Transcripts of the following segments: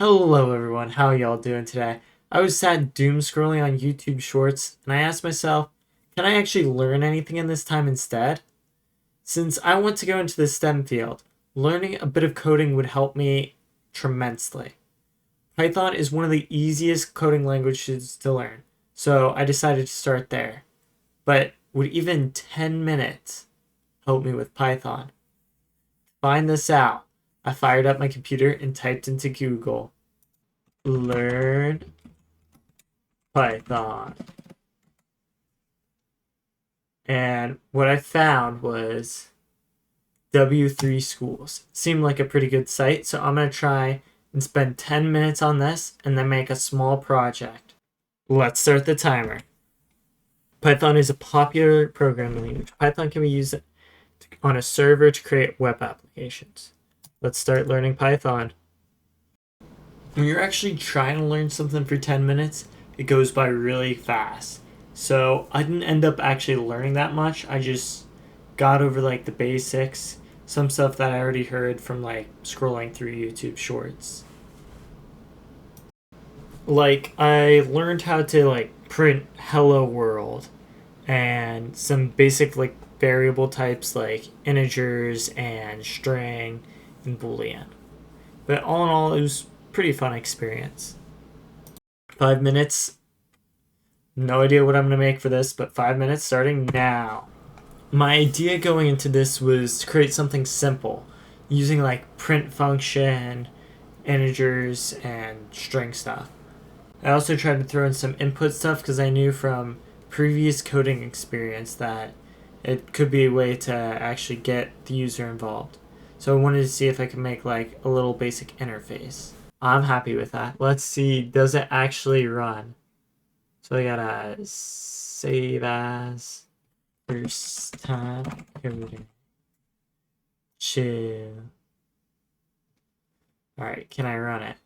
Hello everyone, how y'all doing today? I was sat doom scrolling on YouTube Shorts and I asked myself, can I actually learn anything in this time instead? Since I want to go into the STEM field, learning a bit of coding would help me tremendously. Python is one of the easiest coding languages to learn, so I decided to start there. But would even 10 minutes help me with Python? To find this out, I fired up my computer and typed into Google, learn Python. And what I found was W3 Schools. Seemed like a pretty good site, so I'm going to try and spend 10 minutes on this and then make a small project. Let's start the timer. Python is a popular programming language. Python can be used on a server to create web applications. Let's start learning Python. When you're actually trying to learn something for 10 minutes, it goes by really fast. So I didn't end up actually learning that much. I just got over like the basics, some stuff that I already heard from like scrolling through YouTube shorts. Like I learned how to like print hello world and some basic like variable types like integers and string and boolean. But all in all, it was a pretty fun experience. 5 minutes. No idea what I'm going to make for this, but 5 minutes starting now. My idea going into this was to create something simple using like print function, integers, and string stuff. I also tried to throw in some input stuff because I knew from previous coding experience that it could be a way to actually get the user involved. So I wanted to see if I could make like a little basic interface. I'm happy with that. Let's see, does it actually run? So I gotta save as first time coding. Chill. Alright, can I run it?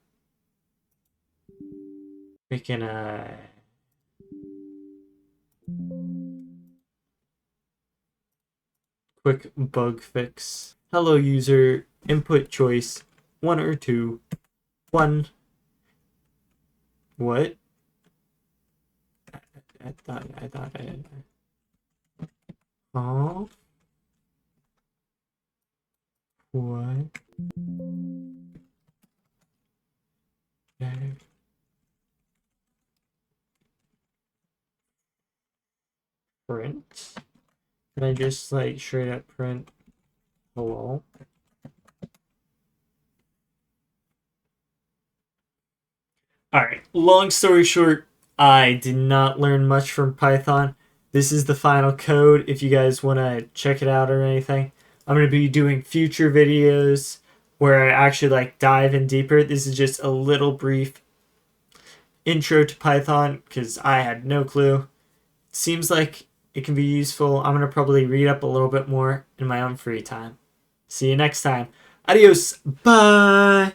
We can quick bug fix. Hello user, input choice 1 or 2. 1. What? I thought I did. Oh. What? Print? Can I just like straight up print hello? Alright, long story short, I did not learn much from Python. This is the final code if you guys want to check it out or anything. I'm going to be doing future videos where I actually like dive in deeper. This is just a little brief intro to Python because I had no clue. It seems like it can be useful. I'm going to probably read up a little bit more in my own free time. See you next time. Adios. Bye.